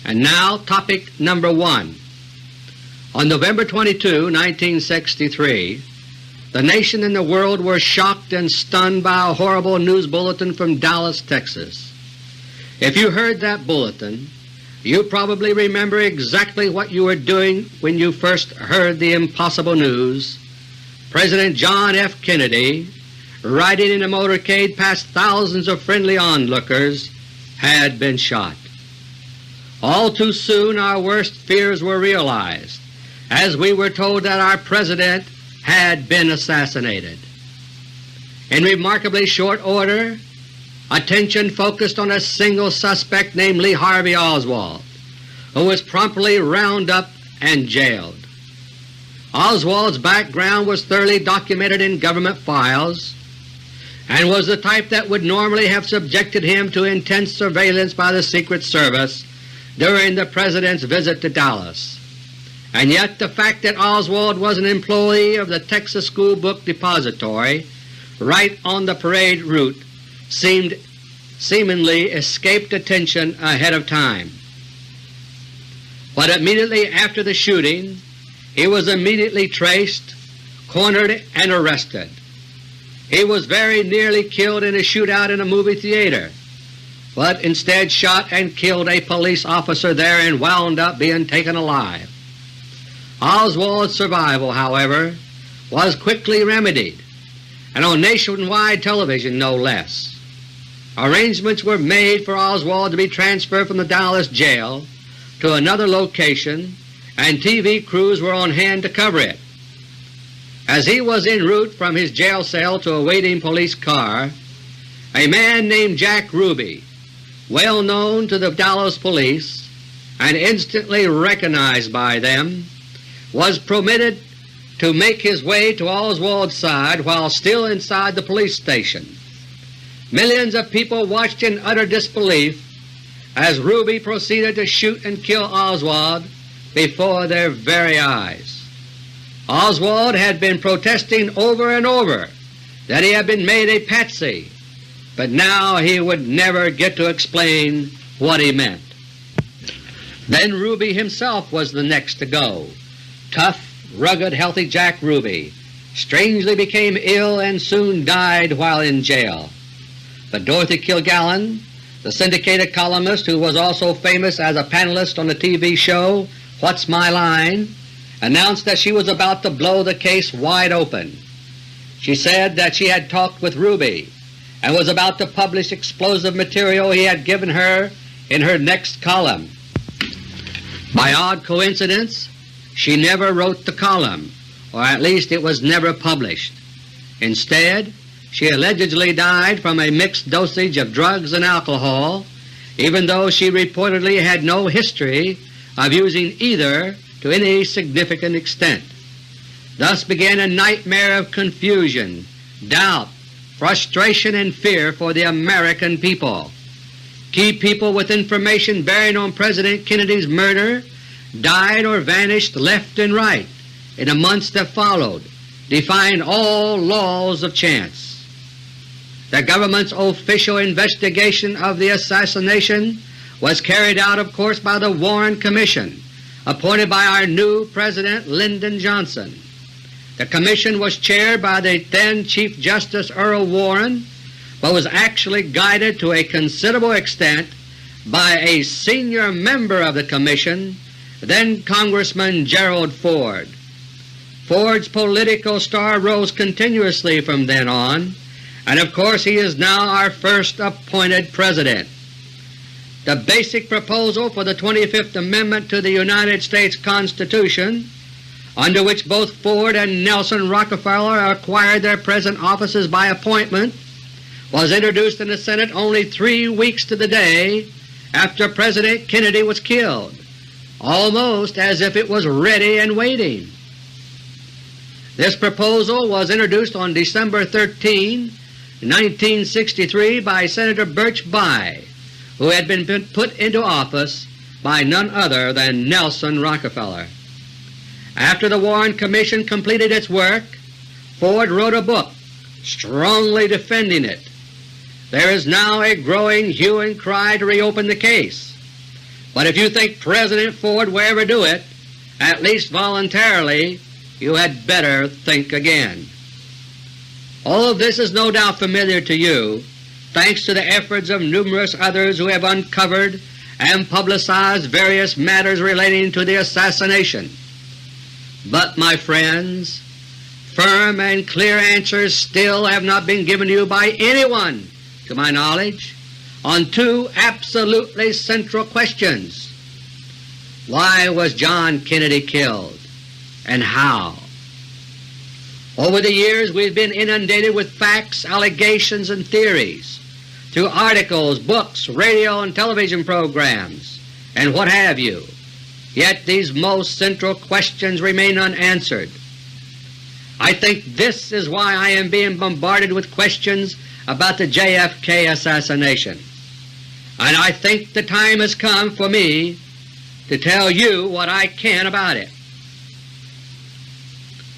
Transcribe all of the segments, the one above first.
And now topic number 1. On November 22, 1963, the nation and the world were shocked and stunned by a horrible news bulletin from Dallas, Texas. If you heard that bulletin, you probably remember exactly what you were doing when you first heard the impossible news. President John F. Kennedy, riding in a motorcade past thousands of friendly onlookers, had been shot. All too soon our worst fears were realized, as we were told that our President had been assassinated. In remarkably short order, attention focused on a single suspect named Lee Harvey Oswald, who was promptly rounded up and jailed. Oswald's background was thoroughly documented in government files and was the type that would normally have subjected him to intense surveillance by the Secret Service during the President's visit to Dallas. And yet the fact that Oswald was an employee of the Texas School Book Depository right on the parade route seemingly escaped attention ahead of time. But immediately after the shooting, he was immediately traced, cornered, and arrested. He was very nearly killed in a shootout in a movie theater, but instead shot and killed a police officer there and wound up being taken alive. Oswald's survival, however, was quickly remedied, and on nationwide television no less. Arrangements were made for Oswald to be transferred from the Dallas jail to another location, and TV crews were on hand to cover it. As he was en route from his jail cell to a waiting police car, a man named Jack Ruby, well known to the Dallas police and instantly recognized by them, was permitted to make his way to Oswald's side while still inside the police station. Millions of people watched in utter disbelief as Ruby proceeded to shoot and kill Oswald before their very eyes. Oswald had been protesting over and over that he had been made a patsy, but now he would never get to explain what he meant. Then Ruby himself was the next to go. Tough, rugged, healthy Jack Ruby strangely became ill and soon died while in jail. But Dorothy Kilgallen, the syndicated columnist who was also famous as a panelist on the TV show What's My Line, announced that she was about to blow the case wide open. She said that she had talked with Ruby and was about to publish explosive material he had given her in her next column. By odd coincidence, she never wrote the column, or at least it was never published. Instead, she allegedly died from a mixed dosage of drugs and alcohol, even though she reportedly had no history of using either to any significant extent. Thus began a nightmare of confusion, doubt, frustration, and fear for the American people. Key people with information bearing on President Kennedy's murder died or vanished left and right in the months that followed, defying all laws of chance. The government's official investigation of the assassination was carried out, of course, by the Warren Commission, appointed by our new President Lyndon Johnson. The Commission was chaired by the then Chief Justice Earl Warren, but was actually guided to a considerable extent by a senior member of the Commission, then Congressman Gerald Ford. Ford's political star rose continuously from then on, and of course he is now our first appointed President. The basic proposal for the 25th Amendment to the United States Constitution, under which both Ford and Nelson Rockefeller acquired their present offices by appointment, was introduced in the Senate only 3 weeks to the day after President Kennedy was killed, almost as if it was ready and waiting. This proposal was introduced on December 13, 1963 by Senator Birch Bayh, who had been put into office by none other than Nelson Rockefeller. After the Warren Commission completed its work, Ford wrote a book strongly defending it. There is now a growing hue and cry to reopen the case. But if you think President Ford will ever do it, at least voluntarily, you had better think again. All of this is no doubt familiar to you, thanks to the efforts of numerous others who have uncovered and publicized various matters relating to the assassination. But, my friends, firm and clear answers still have not been given to you by anyone, to my knowledge, on two absolutely central questions. Why was John Kennedy killed, and how? Over the years we've been inundated with facts, allegations, and theories through articles, books, radio and television programs, and what have you. Yet these most central questions remain unanswered. I think this is why I am being bombarded with questions about the JFK assassination, and I think the time has come for me to tell you what I can about it.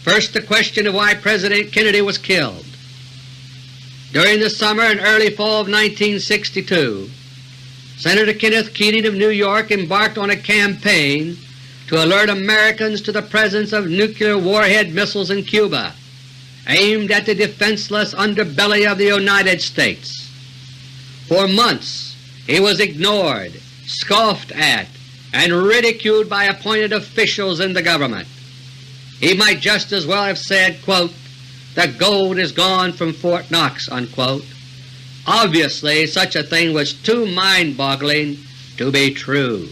First, the question of why President Kennedy was killed. During the summer and early fall of 1962, Senator Kenneth Keating of New York embarked on a campaign to alert Americans to the presence of nuclear warhead missiles in Cuba, aimed at the defenseless underbelly of the United States. For months he was ignored, scoffed at, and ridiculed by appointed officials in the government. He might just as well have said, quote, "The gold is gone from Fort Knox," unquote. Obviously such a thing was too mind-boggling to be true.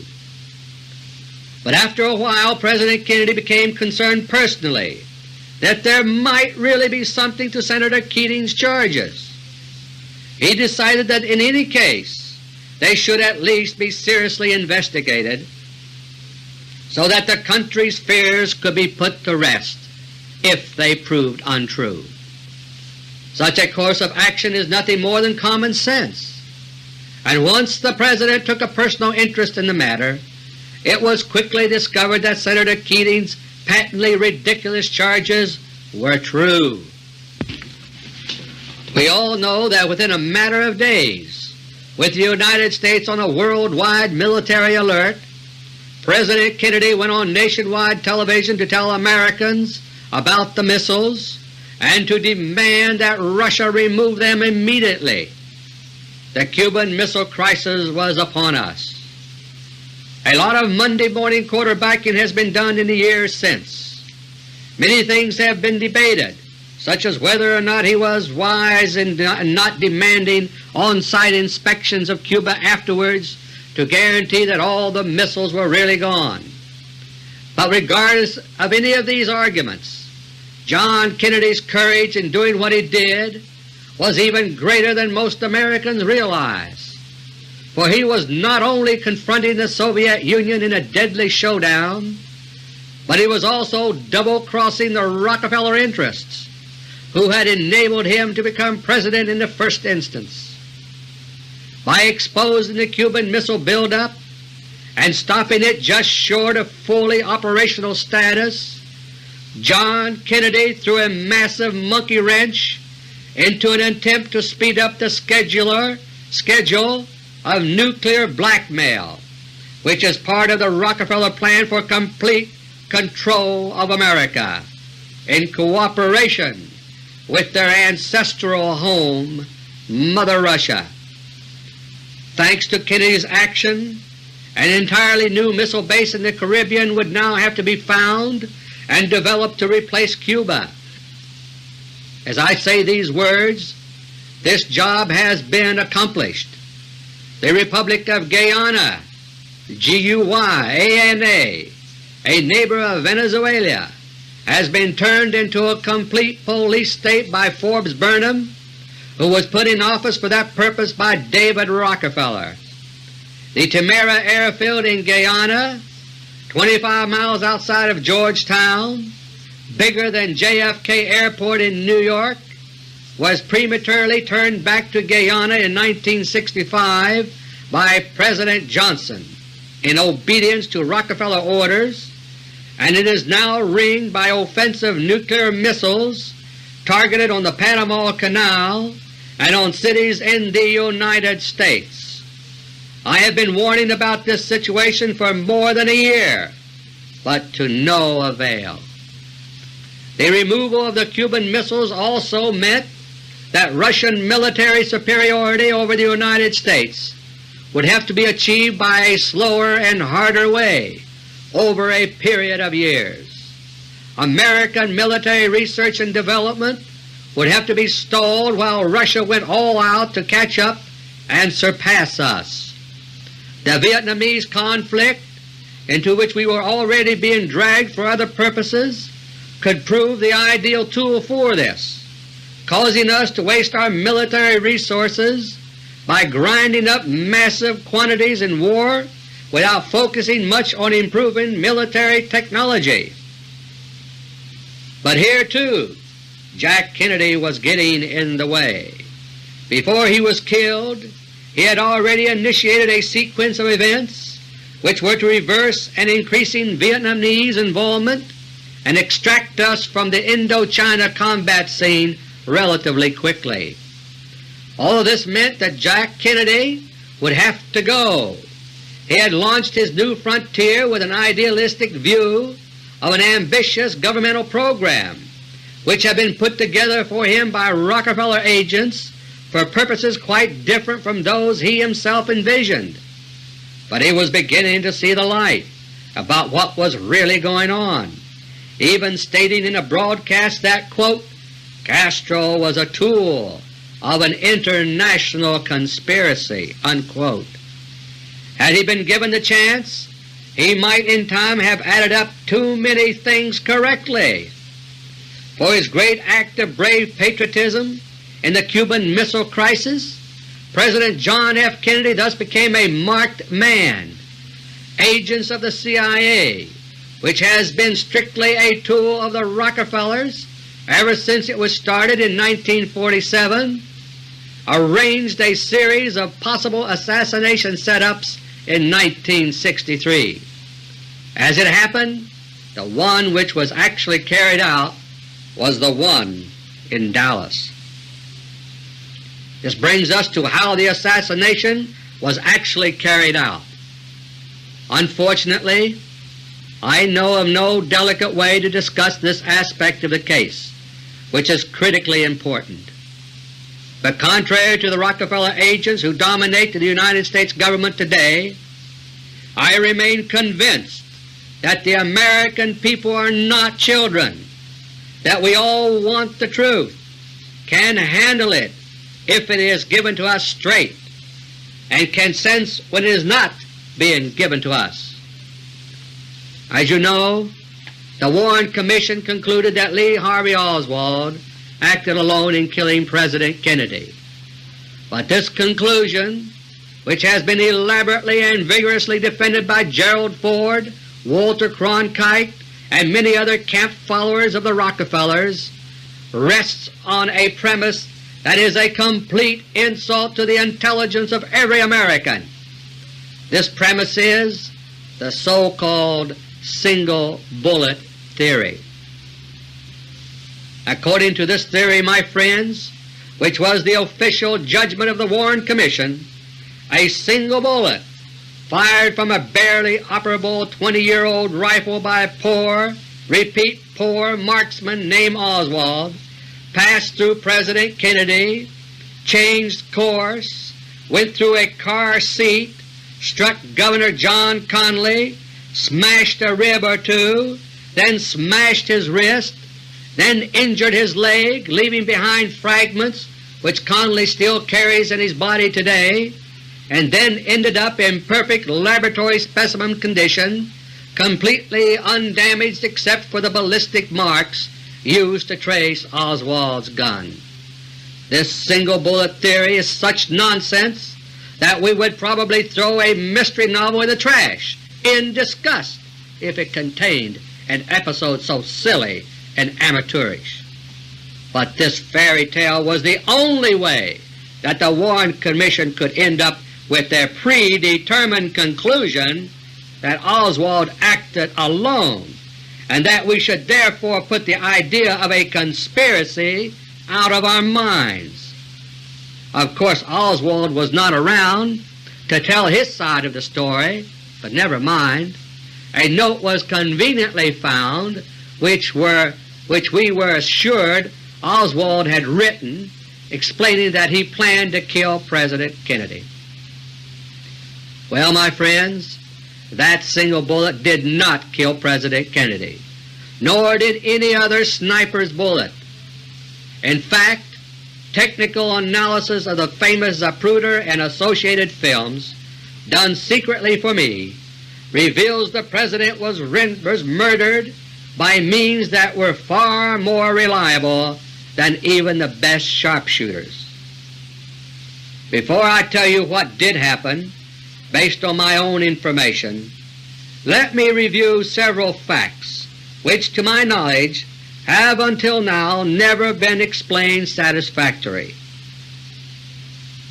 But after a while President Kennedy became concerned personally that there might really be something to Senator Keating's charges. He decided that in any case they should at least be seriously investigated so that the country's fears could be put to rest if they proved untrue. Such a course of action is nothing more than common sense, and once the President took a personal interest in the matter, it was quickly discovered that Senator Keating's patently ridiculous charges were true. We all know that within a matter of days, with the United States on a worldwide military alert, President Kennedy went on nationwide television to tell Americans about the missiles and to demand that Russia remove them immediately. The Cuban Missile Crisis was upon us. A lot of Monday morning quarterbacking has been done in the years since. Many things have been debated, such as whether or not he was wise in not demanding on-site inspections of Cuba afterwards to guarantee that all the missiles were really gone. But regardless of any of these arguments, John Kennedy's courage in doing what he did was even greater than most Americans realize, for he was not only confronting the Soviet Union in a deadly showdown, but he was also double-crossing the Rockefeller interests, who had enabled him to become President in the first instance. By exposing the Cuban missile buildup and stopping it just short of fully operational status, John Kennedy threw a massive monkey wrench into an attempt to speed up the schedule of nuclear blackmail, which is part of the Rockefeller plan for complete control of America, in cooperation with their ancestral home, Mother Russia. Thanks to Kennedy's action, an entirely new missile base in the Caribbean would now have to be found and developed to replace Cuba. As I say these words, this job has been accomplished. The Republic of Guyana, Guyana, a neighbor of Venezuela, has been turned into a complete police state by Forbes Burnham, who was put in office for that purpose by David Rockefeller. The Temera airfield in Guyana, 25 miles outside of Georgetown, bigger than JFK Airport in New York, was prematurely turned back to Guyana in 1965 by President Johnson in obedience to Rockefeller orders, and it is now ringed by offensive nuclear missiles targeted on the Panama Canal and on cities in the United States. I have been warning about this situation for more than a year, but to no avail. The removal of the Cuban missiles also meant that Russian military superiority over the United States would have to be achieved by a slower and harder way over a period of years. American military research and development would have to be stalled while Russia went all out to catch up and surpass us. The Vietnamese conflict, into which we were already being dragged for other purposes, could prove the ideal tool for this, causing us to waste our military resources by grinding up massive quantities in war without focusing much on improving military technology. But here too Jack Kennedy was getting in the way. Before he was killed, he had already initiated a sequence of events which were to reverse an increasing Vietnamese involvement and extract us from the Indochina combat scene relatively quickly. All this meant that Jack Kennedy would have to go. He had launched his new frontier with an idealistic view of an ambitious governmental program which had been put together for him by Rockefeller agents for purposes quite different from those he himself envisioned. But he was beginning to see the light about what was really going on, even stating in a broadcast that, quote, Castro was a tool of an international conspiracy, unquote. Had he been given the chance, he might in time have added up too many things correctly. For his great act of brave patriotism in the Cuban Missile Crisis, President John F. Kennedy thus became a marked man. Agents of the CIA, which has been strictly a tool of the Rockefellers ever since it was started in 1947, arranged a series of possible assassination setups in 1963. As it happened, the one which was actually carried out was the one in Dallas. This brings us to how the assassination was actually carried out. Unfortunately, I know of no delicate way to discuss this aspect of the case, which is critically important. But contrary to the Rockefeller agents who dominate the United States government today, I remain convinced that the American people are not children, that we all want the truth, can handle it if it is given to us straight, and can sense when it is not being given to us. As you know, the Warren Commission concluded that Lee Harvey Oswald acted alone in killing President Kennedy. But this conclusion, which has been elaborately and vigorously defended by Gerald Ford, Walter Cronkite, and many other camp followers of the Rockefellers, rests on a premise that is a complete insult to the intelligence of every American. This premise is the so-called single bullet theory. According to this theory, my friends, which was the official judgment of the Warren Commission, a single bullet fired from a barely operable 20-year-old rifle by a poor, repeat poor, marksman named Oswald passed through President Kennedy, changed course, went through a car seat, struck Governor John Connally, smashed a rib or two, then smashed his wrist, then injured his leg, leaving behind fragments which Connally still carries in his body today, and then ended up in perfect laboratory specimen condition, completely undamaged except for the ballistic marks used to trace Oswald's gun. This single bullet theory is such nonsense that we would probably throw a mystery novel in the trash in disgust if it contained an episode so silly and amateurish. But this fairy tale was the only way that the Warren Commission could end up with their predetermined conclusion that Oswald acted alone, and that we should therefore put the idea of a conspiracy out of our minds. Of course Oswald was not around to tell his side of the story, but never mind. A note was conveniently found which we were assured Oswald had written, explaining that he planned to kill President Kennedy. Well, my friends, that single bullet did not kill President Kennedy, nor did any other sniper's bullet. In fact, technical analysis of the famous Zapruder and associated films, done secretly for me, reveals the President was murdered by means that were far more reliable than even the best sharpshooters. Before I tell you what did happen, based on my own information, let me review several facts which, to my knowledge, have until now never been explained satisfactorily.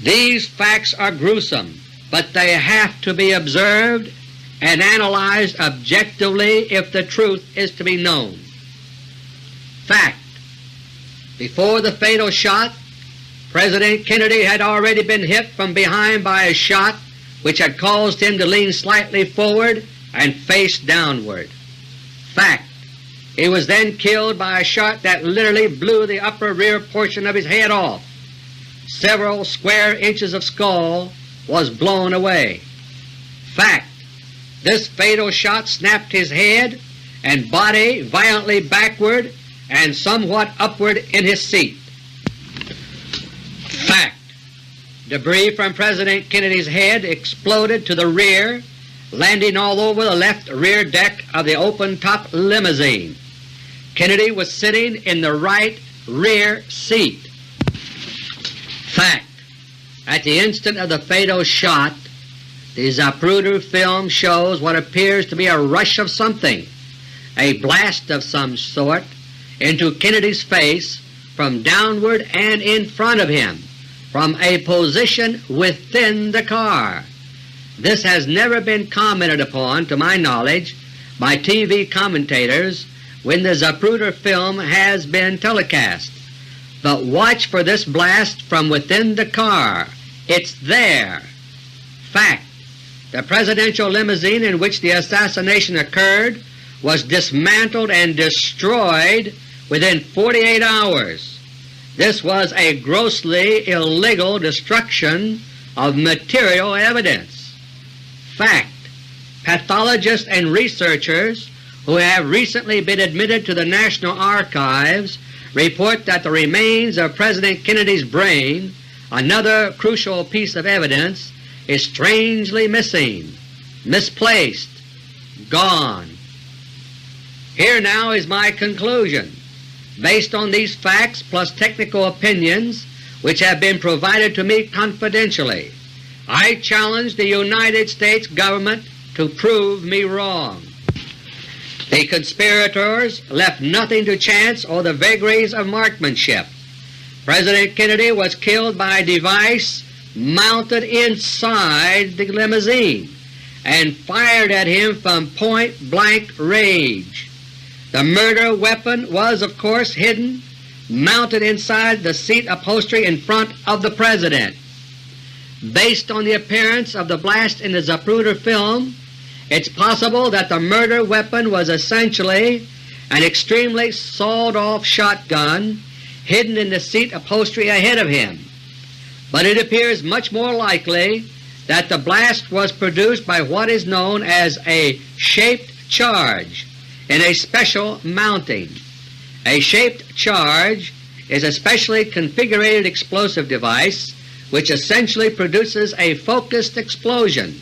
These facts are gruesome, but they have to be observed and analyzed objectively if the truth is to be known. Fact: before the fatal shot, President Kennedy had already been hit from behind by a shot which had caused him to lean slightly forward and face downward. Fact: he was then killed by a shot that literally blew the upper rear portion of his head off. Several square inches of skull was blown away. Fact: this fatal shot snapped his head and body violently backward and somewhat upward in his seat. Fact: debris from President Kennedy's head exploded to the rear, landing all over the left rear deck of the open-top limousine. Kennedy was sitting in the right rear seat. Fact: at the instant of the fatal shot, the Zapruder film shows what appears to be a rush of something, a blast of some sort, into Kennedy's face from downward and in front of him, from a position within the car. This has never been commented upon, to my knowledge, by TV commentators when the Zapruder film has been telecast. But watch for this blast from within the car. It's there. Fact: the presidential limousine in which the assassination occurred was dismantled and destroyed within 48 hours. This was a grossly illegal destruction of material evidence. Fact: pathologists and researchers who have recently been admitted to the National Archives report that the remains of President Kennedy's brain, another crucial piece of evidence, is strangely missing, misplaced, gone. Here now is my conclusion. Based on these facts plus technical opinions which have been provided to me confidentially, I challenge the United States government to prove me wrong. The conspirators left nothing to chance or the vagaries of marksmanship. President Kennedy was killed by a device mounted inside the limousine and fired at him from point-blank range. The murder weapon was, of course, hidden, mounted inside the seat upholstery in front of the President. Based on the appearance of the blast in the Zapruder film, it's possible that the murder weapon was essentially an extremely sawed-off shotgun hidden in the seat upholstery ahead of him. But it appears much more likely that the blast was produced by what is known as a shaped charge in a special mounting. A shaped charge is a specially configured explosive device which essentially produces a focused explosion,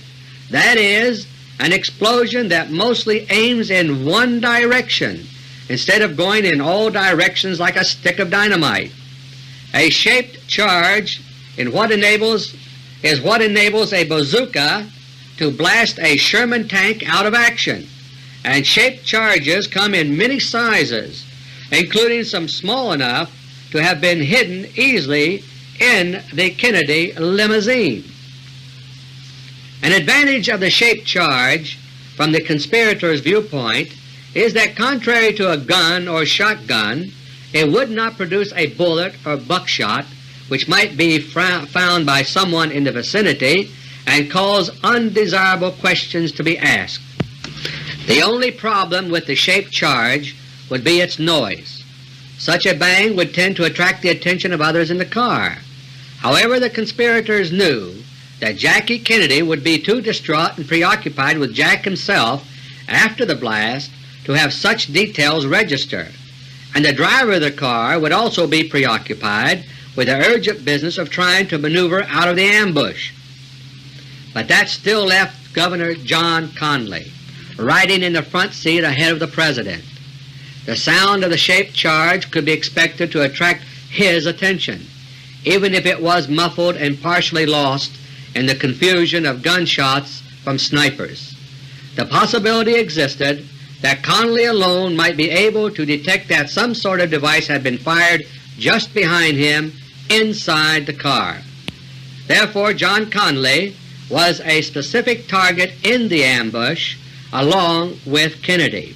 that is, an explosion that mostly aims in one direction instead of going in all directions like a stick of dynamite. A shaped charge is what enables a bazooka to blast a Sherman tank out of action, and shaped charges come in many sizes, including some small enough to have been hidden easily in the Kennedy limousine. An advantage of the shaped charge from the conspirators' viewpoint is that, contrary to a gun or shotgun, it would not produce a bullet or buckshot which might be found by someone in the vicinity and cause undesirable questions to be asked. The only problem with the shaped charge would be its noise. Such a bang would tend to attract the attention of others in the car. However, the conspirators knew that Jackie Kennedy would be too distraught and preoccupied with Jack himself after the blast to have such details register, and the driver of the car would also be preoccupied with the urgent business of trying to maneuver out of the ambush. But that still left Governor John Connally riding in the front seat ahead of the President. The sound of the shaped charge could be expected to attract his attention, even if it was muffled and partially lost in the confusion of gunshots from snipers. The possibility existed that Connally alone might be able to detect that some sort of device had been fired just behind him inside the car. Therefore, John Connally was a specific target in the ambush along with Kennedy.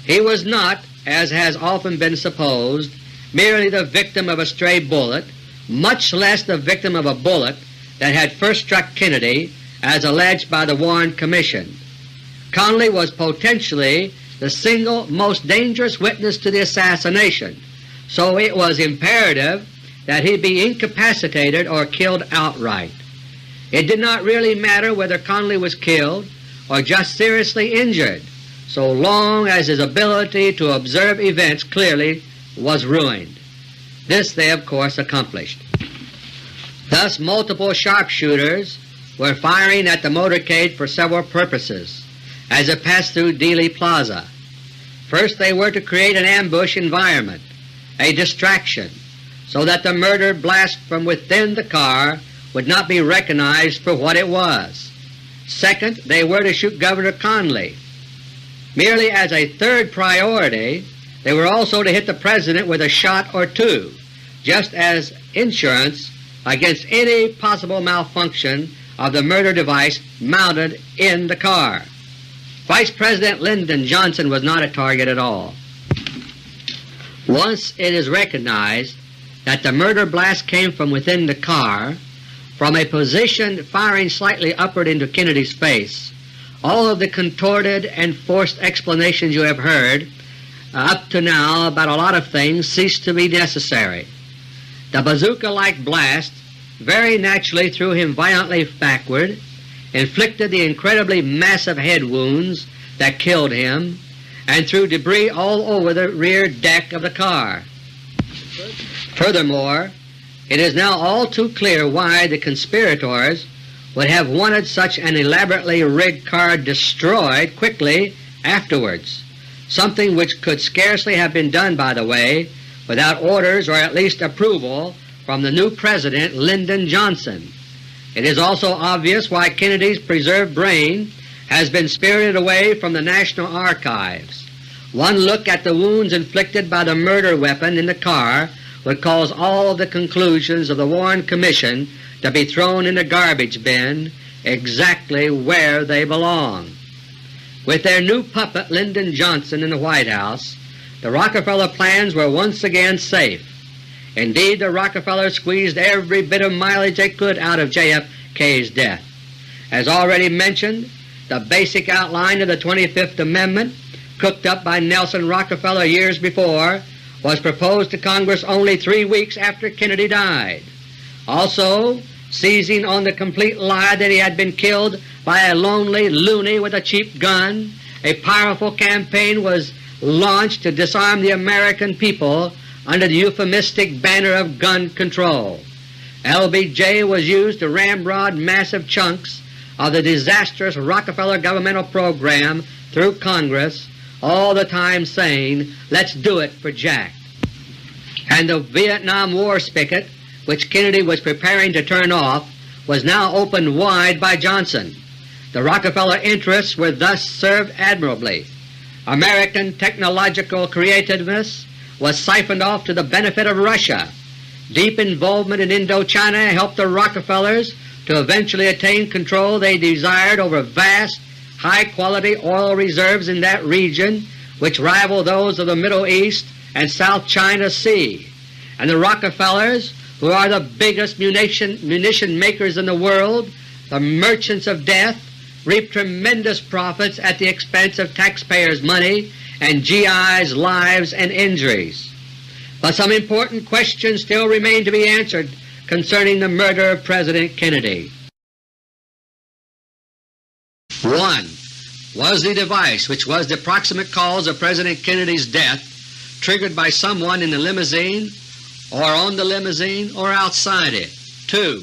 He was not, as has often been supposed, merely the victim of a stray bullet, much less the victim of a bullet that had first struck Kennedy as alleged by the Warren Commission. Connally was potentially the single most dangerous witness to the assassination, so it was imperative that he be incapacitated or killed outright. It did not really matter whether Connally was killed or just seriously injured, so long as his ability to observe events clearly was ruined. This they of course accomplished. Thus multiple sharpshooters were firing at the motorcade for several purposes as it passed through Dealey Plaza. First, they were to create an ambush environment, a distraction, so that the murder blast from within the car would not be recognized for what it was. Second, they were to shoot Governor Connally. Merely as a third priority, they were also to hit the President with a shot or two, just as insurance against any possible malfunction of the murder device mounted in the car. Vice President Lyndon Johnson was not a target at all. Once it is recognized that the murder blast came from within the car, from a position firing slightly upward into Kennedy's face, all of the contorted and forced explanations you have heard up to now about a lot of things cease to be necessary. The bazooka-like blast very naturally threw him violently backward, inflicted the incredibly massive head wounds that killed him, and threw debris all over the rear deck of the car. Furthermore, it is now all too clear why the conspirators would have wanted such an elaborately rigged car destroyed quickly afterwards, something which could scarcely have been done, by the way, without orders or at least approval from the new President Lyndon Johnson. It is also obvious why Kennedy's preserved brain has been spirited away from the National Archives. One look at the wounds inflicted by the murder weapon in the car would cause all the conclusions of the Warren Commission to be thrown in the garbage bin exactly where they belong. With their new puppet Lyndon Johnson in the White House, the Rockefeller plans were once again safe. Indeed, the Rockefellers squeezed every bit of mileage they could out of JFK's death. As already mentioned, the basic outline of the 25th Amendment, cooked up by Nelson Rockefeller years before, was proposed to Congress only 3 weeks after Kennedy died. Also, seizing on the complete lie that he had been killed by a lonely loony with a cheap gun, a powerful campaign was launched to disarm the American people under the euphemistic banner of gun control. LBJ was used to ramrod massive chunks of the disastrous Rockefeller governmental program through Congress, all the time saying, "Let's do it for Jack." And the Vietnam War spigot, which Kennedy was preparing to turn off, was now opened wide by Johnson. The Rockefeller interests were thus served admirably. American technological creativeness was siphoned off to the benefit of Russia. Deep involvement in Indochina helped the Rockefellers to eventually attain control they desired over vast, high-quality oil reserves in that region which rival those of the Middle East and South China Sea. And the Rockefellers, who are the biggest munition makers in the world, the merchants of death reap tremendous profits at the expense of taxpayers' money and GIs' lives and injuries. But some important questions still remain to be answered concerning the murder of President Kennedy. 1. Was the device which was the proximate cause of President Kennedy's death triggered by someone in the limousine, or on the limousine, or outside it? 2.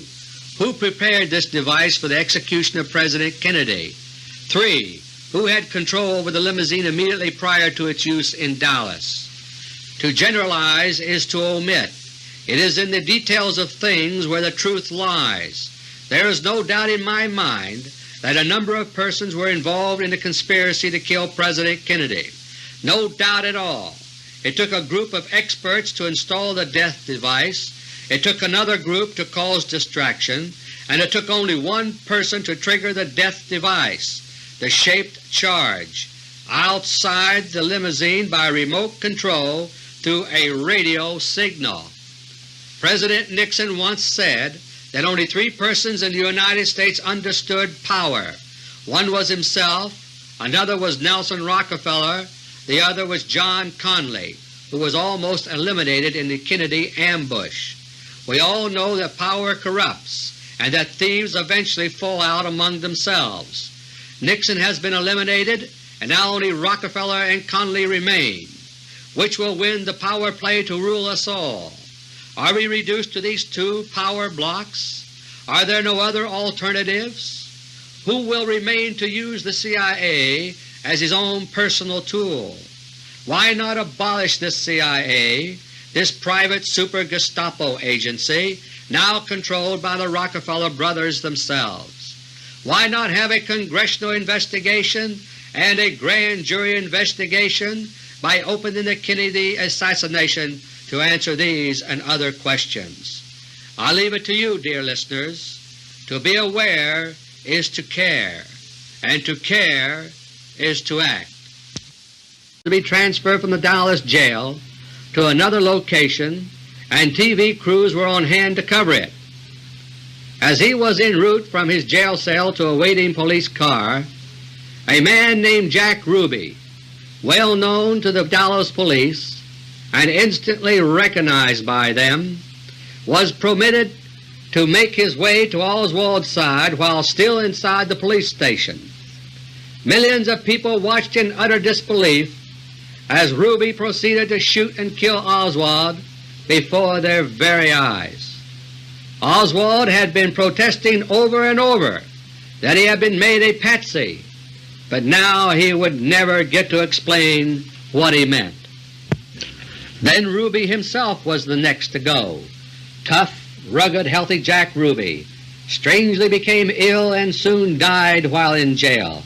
Who prepared this device for the execution of President Kennedy? 3. Who had control over the limousine immediately prior to its use in Dallas? To generalize is to omit. It is in the details of things where the truth lies. There is no doubt in my mind that a number of persons were involved in the conspiracy to kill President Kennedy. No doubt at all. It took a group of experts to install the death device, it took another group to cause distraction, and it took only one person to trigger the death device, the shaped charge, outside the limousine by remote control through a radio signal. President Nixon once said that only 3 persons in the United States understood power. One was himself, another was Nelson Rockefeller, the other was John Conley, who was almost eliminated in the Kennedy ambush. We all know that power corrupts and that thieves eventually fall out among themselves. Nixon has been eliminated and now only Rockefeller and Conley remain. Which will win the power play to rule us all? Are we reduced to these 2 power blocks? Are there no other alternatives? Who will remain to use the CIA as his own personal tool? Why not abolish this CIA, this private super-Gestapo agency now controlled by the Rockefeller brothers themselves? Why not have a congressional investigation and a grand jury investigation by opening the Kennedy assassination to answer these and other questions? I leave it to you, dear listeners. To be aware is to care, and to care is to act. To be transferred from the Dallas jail to another location, and TV crews were on hand to cover it. As he was en route from his jail cell to a waiting police car, a man named Jack Ruby, well known to the Dallas police and instantly recognized by them, was permitted to make his way to Oswald's side while still inside the police station. Millions of people watched in utter disbelief as Ruby proceeded to shoot and kill Oswald before their very eyes. Oswald had been protesting over and over that he had been made a patsy, but now he would never get to explain what he meant. Then Ruby himself was the next to go. Tough, rugged, healthy Jack Ruby strangely became ill and soon died while in jail.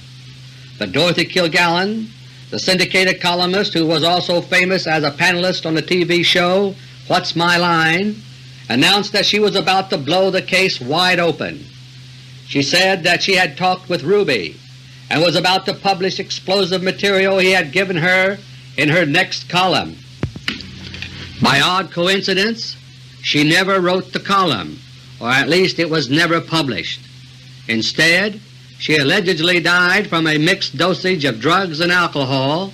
But Dorothy Kilgallen, the syndicated columnist who was also famous as a panelist on the TV show What's My Line, announced that she was about to blow the case wide open. She said that she had talked with Ruby and was about to publish explosive material he had given her in her next column. By odd coincidence, she never wrote the column, or at least it was never published. Instead, she allegedly died from a mixed dosage of drugs and alcohol,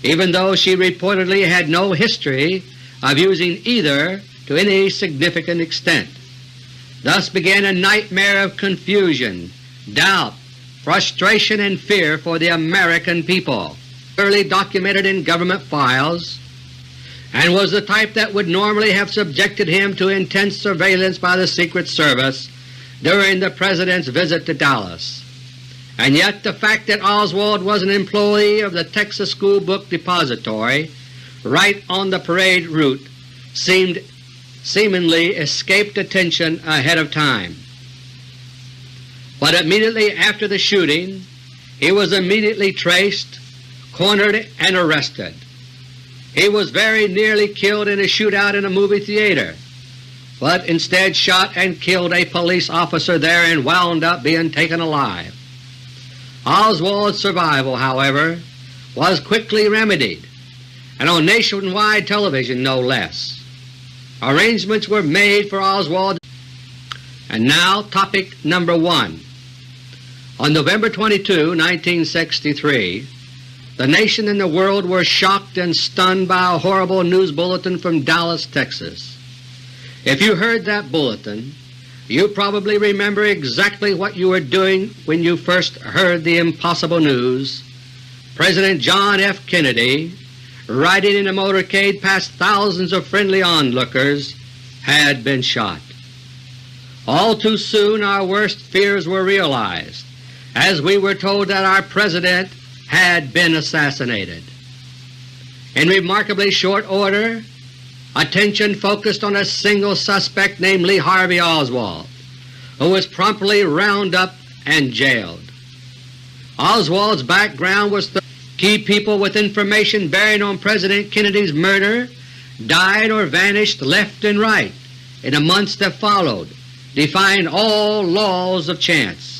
even though she reportedly had no history of using either to any significant extent. Thus began a nightmare of confusion, doubt, frustration, and fear for the American people, early documented in government files, and was the type that would normally have subjected him to intense surveillance by the Secret Service during the President's visit to Dallas. And yet the fact that Oswald was an employee of the Texas School Book Depository right on the parade route seemingly escaped attention ahead of time. But immediately after the shooting, he was immediately traced, cornered, and arrested. He was very nearly killed in a shootout in a movie theater, but instead shot and killed a police officer there and wound up being taken alive. Oswald's survival, however, was quickly remedied, and on nationwide television no less. Arrangements were made for Oswald. And now topic number 1. On November 22, 1963, the nation and the world were shocked and stunned by a horrible news bulletin from Dallas, Texas. If you heard that bulletin, you probably remember exactly what you were doing when you first heard the impossible news. President John F. Kennedy, riding in a motorcade past thousands of friendly onlookers, had been shot. All too soon our worst fears were realized, as we were told that our President had been assassinated. In remarkably short order, attention focused on a single suspect named Lee Harvey Oswald, who was promptly rounded up and jailed. Oswald's background was that key people with information bearing on President Kennedy's murder died or vanished left and right in the months that followed, defying all laws of chance.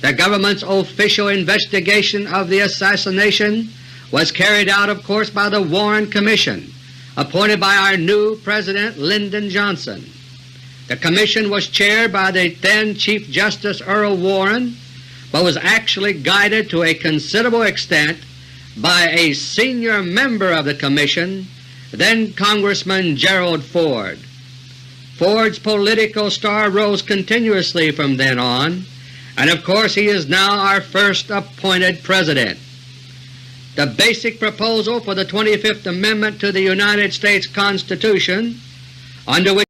The government's official investigation of the assassination was carried out, of course, by the Warren Commission, appointed by our new President Lyndon Johnson. The Commission was chaired by the then Chief Justice Earl Warren, but was actually guided to a considerable extent by a senior member of the Commission, then Congressman Gerald Ford. Ford's political star rose continuously from then on, and of course he is now our first appointed President. The basic proposal for the 25th Amendment to the United States Constitution, under which